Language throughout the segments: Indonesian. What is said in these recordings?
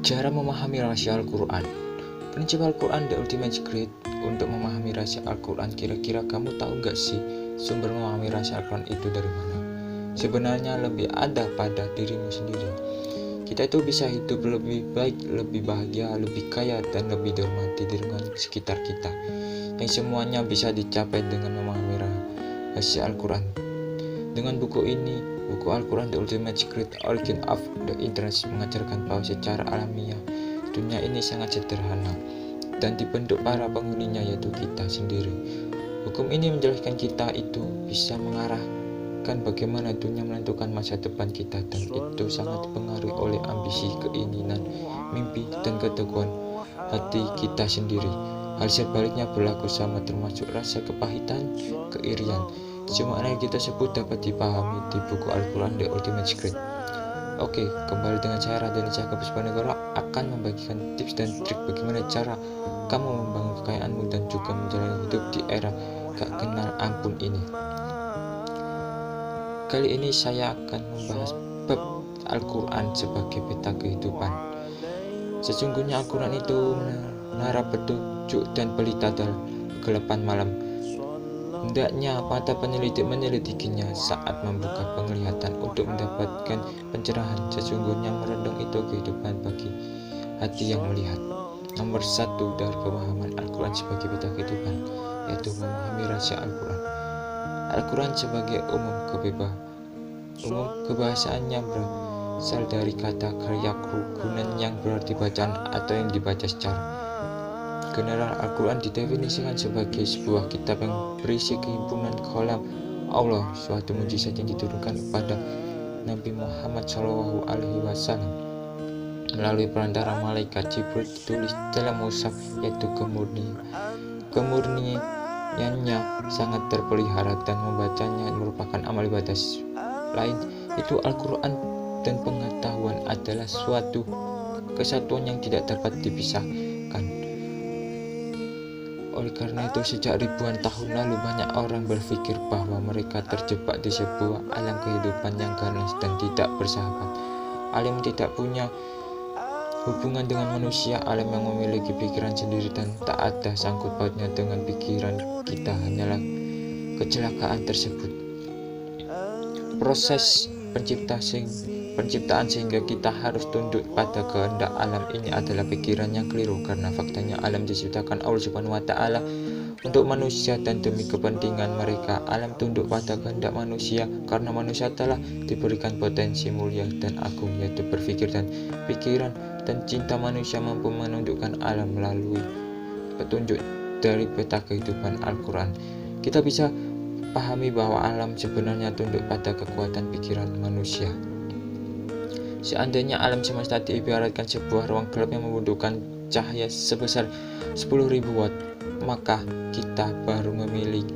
Cara memahami rahasia Al-Quran. Prinsip Al-Quran The Ultimate Secret. Untuk memahami rahasia Al-Quran, kira-kira kamu tahu gak sih sumber memahami rahasia Al-Quran itu dari mana? Sebenarnya lebih ada pada dirimu sendiri. Kita itu bisa hidup lebih baik, lebih bahagia, lebih kaya, dan lebih dihormati di lingkungan sekitar kita, yang semuanya bisa dicapai dengan memahami rahasia Al-Quran. Dengan buku ini, buku Al-Quran The Ultimate Secret Origin of the Interest mengajarkan bahwa secara alamiah dunia ini sangat sederhana dan dibentuk para penghuninya, yaitu kita sendiri. Hukum ini menjelaskan kita itu bisa mengarahkan bagaimana dunia menentukan masa depan kita, dan itu sangat dipengaruhi oleh ambisi, keinginan, mimpi, dan keteguhan hati kita sendiri. Hal sebaliknya berlaku sama, termasuk rasa kepahitan, keirian. Semua yang kita sebut dapat dipahami di buku Al-Quran The Ultimate Secret. Oke, kembali dengan saya Raden Cahya Puspanegara akan membagikan tips dan trik bagaimana cara kamu membangun kekayaanmu dan juga menjalani hidup di era gak kenal ampun ini. Kali ini saya akan membahas bab Al-Quran sebagai peta kehidupan. Sesungguhnya Al-Quran itu menara petunjuk dan pelita dalam kegelapan malam. Hendaknya mata penyelidik menyelidikinya saat membuka penglihatan untuk mendapatkan pencerahan. Sesungguhnya merenung itu kehidupan bagi hati yang melihat. Nomor 1 dari pemahaman Al-Quran sebagai peta kehidupan, yaitu memahami rahasia Al-Quran. Al-Quran sebagai umum kebahasaannya berasal dari kata yakrugunan yang berarti bacaan atau yang dibaca secara general. Al-Quran didefinisikan sebagai sebuah kitab yang berisi kehimpunan kalam Allah, suatu mukjizat yang diturunkan kepada Nabi Muhammad SAW melalui perantara malaikat Jibril, ditulis dalam mushaf, yaitu kemurniannya sangat terpelihara dan membacanya merupakan amal ibadah. Lain itu Al-Quran dan pengetahuan adalah suatu kesatuan yang tidak dapat dipisahkan. Oleh karena itu, sejak ribuan tahun lalu banyak orang berpikir bahwa mereka terjebak di sebuah alam kehidupan yang ganas dan tidak bersahabat. Alam tidak punya hubungan dengan manusia, alam yang memiliki pikiran sendiri dan tak ada sangkut pautnya dengan pikiran kita, hanyalah kecelakaan tersebut. Proses penciptaan sehingga kita harus tunduk pada kehendak alam ini adalah pikiran yang keliru, karena faktanya alam diciptakan Allah Subhanahu wa Ta'ala untuk manusia dan demi kepentingan mereka. Alam tunduk pada kehendak manusia karena manusia telah diberikan potensi mulia dan agung, yaitu berpikir dan pikiran, dan cinta manusia mampu menundukkan alam melalui petunjuk dari peta kehidupan Al-Quran. Kita bisa pahami bahwa alam sebenarnya tunduk pada kekuatan pikiran manusia. Seandainya alam semesta diibaratkan sebuah ruang gelap yang membutuhkan cahaya sebesar 10.000 watt, maka kita baru memilih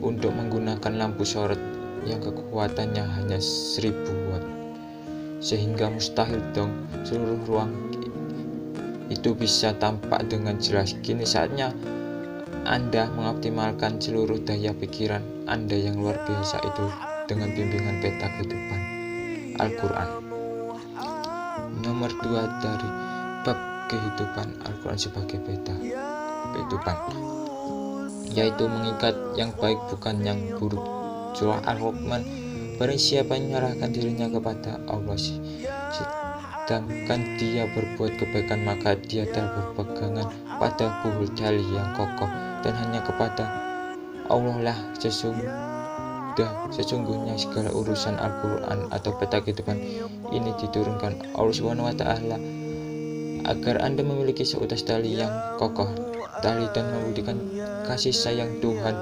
untuk menggunakan lampu sorot yang kekuatannya hanya 1000 watt. Sehingga mustahil dong seluruh ruang itu bisa tampak dengan jelas. Kini saatnya Anda mengoptimalkan seluruh daya pikiran Anda yang luar biasa itu dengan bimbingan peta kehidupan Al-Quran. Nomor 2 dari bab kehidupan Al-Quran sebagai peta kehidupan, yaitu mengikat yang baik bukan yang buruk. Surah Al-Rahman, barang siapa yang menyerahkan dirinya kepada Allah sedangkan dia berbuat kebaikan, maka dia telah berpegangan pada buhul tali yang kokoh, dan hanya kepada Allah lah sesungguhnya segala urusan. Al-Quran atau peta kehidupan ini diturunkan Allah Subhanahu wa Ta'ala agar Anda memiliki seutas tali yang kokoh, tali dan membuktikan kasih sayang Tuhan.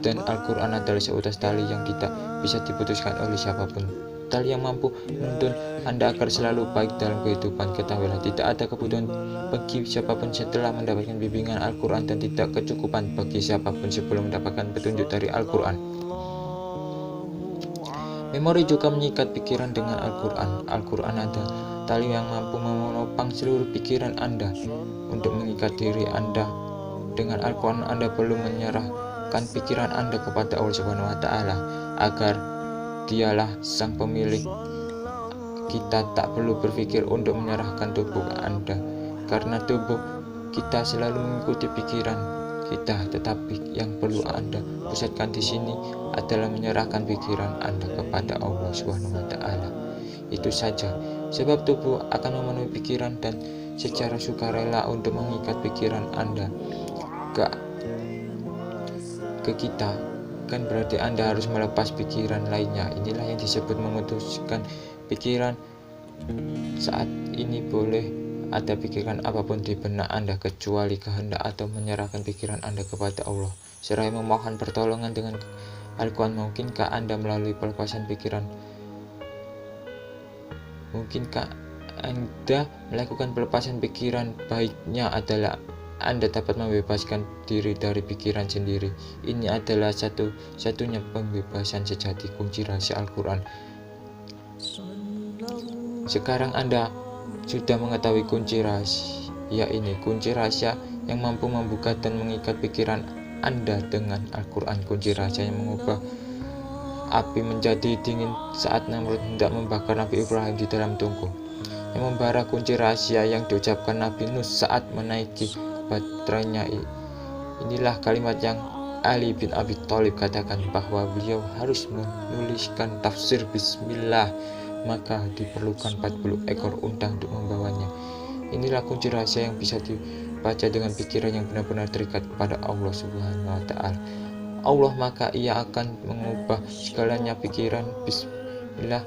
Dan Al-Quran adalah seutas tali yang tidak bisa diputuskan oleh siapapun, tali yang mampu menuntun Anda agar selalu baik dalam kehidupan. Ketahuilah, tidak ada kebutuhan bagi siapapun setelah mendapatkan bimbingan Al-Quran, dan tidak kecukupan bagi siapapun sebelum mendapatkan petunjuk dari Al-Quran. Memori juga mengikat pikiran dengan Al-Quran. Al-Quran adalah tali yang mampu menopang seluruh pikiran Anda. Untuk mengikat diri Anda dengan Al-Quran, Anda perlu menyerahkan pikiran Anda kepada Allah Subhanahu wa Ta'ala agar Dialah sang pemilik kita tak perlu berpikir untuk menyerahkan tubuh Anda, karena tubuh kita selalu mengikuti pikiran kita, tetapi yang perlu Anda pusatkan di sini adalah menyerahkan pikiran Anda kepada Allah Subhanahu wa taala. Itu saja, sebab tubuh akan memenuhi pikiran dan secara sukarela untuk mengikat pikiran Anda ke kita, kan berarti Anda harus melepas pikiran lainnya. Inilah yang disebut memutuskan pikiran. Saat ini boleh ada pikiran apapun di benak Anda kecuali kehendak atau menyerahkan pikiran Anda kepada Allah seraya memohon pertolongan dengan Al-Quran. Mungkinkah Anda melalui pelepasan pikiran? Mungkinkah Anda melakukan pelepasan pikiran? Baiknya adalah Anda dapat membebaskan diri dari pikiran sendiri. Ini adalah satu-satunya pembebasan sejati, kunci rahasia Al-Quran. Sekarang Anda sudah mengetahui kunci rahasia ini, kunci rahasia yang mampu membuka dan mengikat pikiran Anda dengan Al-Quran, kunci rahasia yang mengubah api menjadi dingin saat Namrud hendak membakar Nabi Ibrahim di dalam tungku, yang membara kunci rahasia yang diucapkan Nabi Nuh saat menaiki baterainya. Inilah kalimat yang Ali bin Abi Thalib katakan bahwa beliau harus menuliskan tafsir Bismillah, maka diperlukan 40 ekor unta untuk membawanya. Inilah kunci rahasia yang bisa dibaca dengan pikiran yang benar-benar terikat kepada Allah Subhanahu wa taala. Allah, maka ia akan mengubah segalanya. Pikiran Bismillah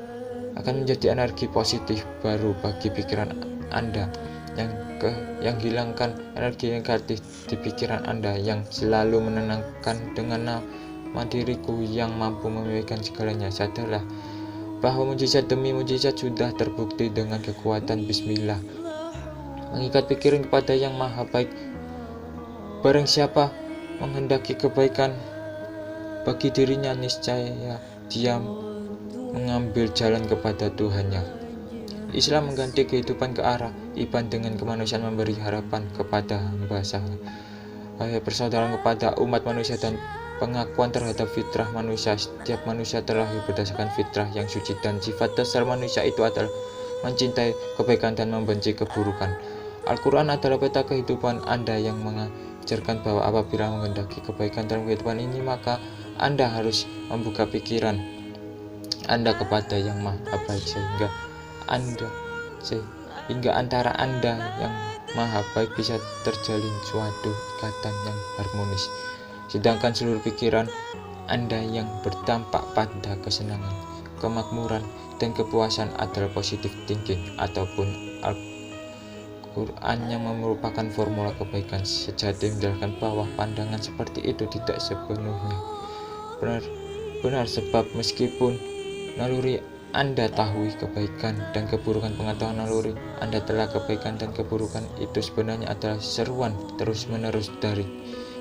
akan menjadi energi positif baru bagi pikiran Anda, yang hilangkan energi negatif di pikiran Anda, yang selalu menenangkan dengan nama diriku yang mampu memiliki segalanya. Sadarlah bahwa mujizat demi mujizat sudah terbukti dengan kekuatan Bismillah mengikat pikiran kepada yang maha baik. Barang siapa menghendaki kebaikan bagi dirinya, niscaya dia mengambil jalan kepada Tuhannya. Islam mengganti kehidupan ke arah iman dengan kemanusiaan, memberi harapan kepada hamba sahaya, persaudaraan kepada umat manusia, dan pengakuan terhadap fitrah manusia. Setiap manusia terlahir berdasarkan fitrah yang suci, dan sifat dasar manusia itu adalah mencintai kebaikan dan membenci keburukan. Al-Quran adalah peta kehidupan Anda yang mengajarkan bahwa apabila menghendaki kebaikan dalam kehidupan ini, maka Anda harus membuka pikiran Anda kepada yang maha baik, sehingga antara Anda yang maha baik bisa terjalin suatu ikatan yang harmonis. Sedangkan seluruh pikiran Anda yang berdampak pada kesenangan, kemakmuran, dan kepuasan adalah positive thinking, ataupun Al-Quran yang merupakan formula kebaikan sejati menjelaskan bahwa pandangan seperti itu tidak sepenuhnya benar, sebab meskipun naluri Anda tahu kebaikan dan keburukan, pengetahuan naluri Anda telah kebaikan dan keburukan itu sebenarnya adalah seruan terus-menerus dari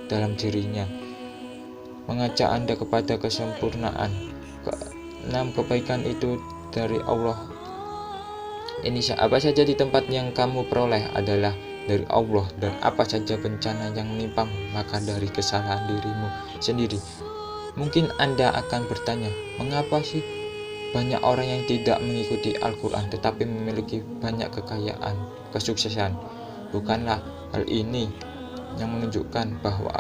dalam dirinya, mengajak Anda kepada kesempurnaan. Keenam, kebaikan itu dari Allah. Ini apa saja di tempat yang kamu peroleh adalah dari Allah, dan apa saja bencana yang menimpa maka dari kesalahan dirimu sendiri. Mungkin Anda akan bertanya, mengapa sih banyak orang yang tidak mengikuti Al-Quran tetapi memiliki banyak kekayaan, kesuksesan? Bukanlah hal ini yang menunjukkan bahwa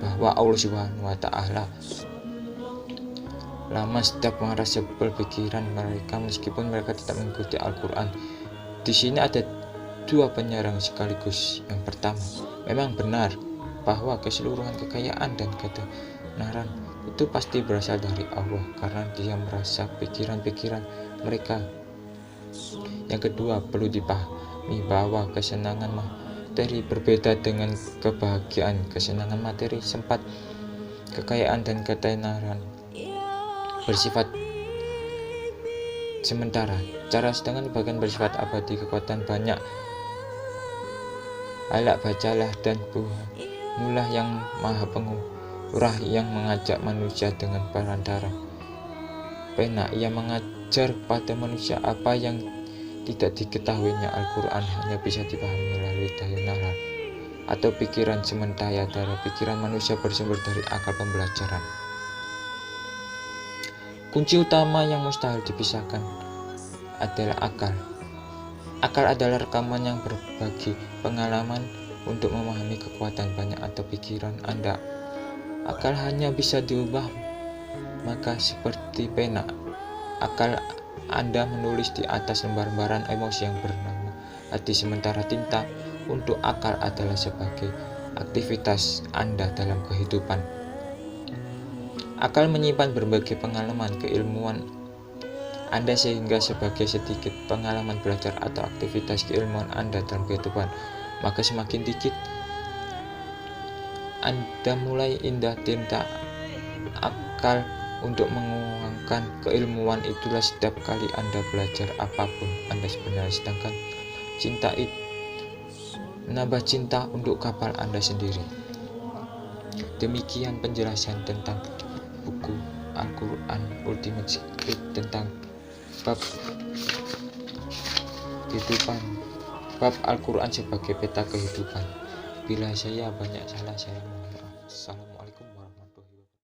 bahwa Allah Subhanahu wa taala lama setiap merasa berpikiran mereka meskipun mereka tidak mengikuti Al-Quran. Di sini ada dua penyerang sekaligus. Yang pertama, memang benar bahwa keseluruhan kekayaan dan ketenaran itu pasti berasal dari Allah karena Dia merasa pikiran-pikiran mereka. Yang kedua, perlu dipahami bahwa kesenangan materi berbeda dengan kebahagiaan. Kesenangan materi sempat, kekayaan dan ketenaran bersifat sementara, sedangkan bagian bersifat abadi. Kekuatan banyak, alak bacalah dan bunuhlah yang maha pengurah yang mengajak manusia dengan perantara pena. Ia mengajar pada manusia apa yang tidak diketahuinya. Al-Quran hanya bisa dipahami melalui daya nalar atau pikiran sementara. Pikiran manusia bersumber dari akal pembelajaran. Kunci utama yang mustahil dipisahkan adalah akal. Akal adalah rekaman yang berbagi pengalaman untuk memahami kekuatan banyak atau pikiran Anda. Akal hanya bisa diubah, maka seperti pena, akal Anda menulis di atas lembaran emosi yang bernama hati, sementara tinta untuk akal adalah sebagai aktivitas Anda dalam kehidupan. Akal menyimpan berbagai pengalaman keilmuan Anda sehingga sebagai sedikit pengalaman belajar atau aktivitas keilmuan Anda dalam kehidupan, maka semakin dikit Anda mulai indah tinta akal untuk menguangkan keilmuan. Itulah setiap kali Anda belajar apapun Anda sebenarnya, sedangkan cinta itu menambah cinta untuk kapal Anda sendiri. Demikian penjelasan tentang buku Al-Quran Ultimate Secret tentang bab kehidupan, bab Al-Quran sebagai peta kehidupan. Bila saya banyak salah, saya mohon maaf. Assalamualaikum.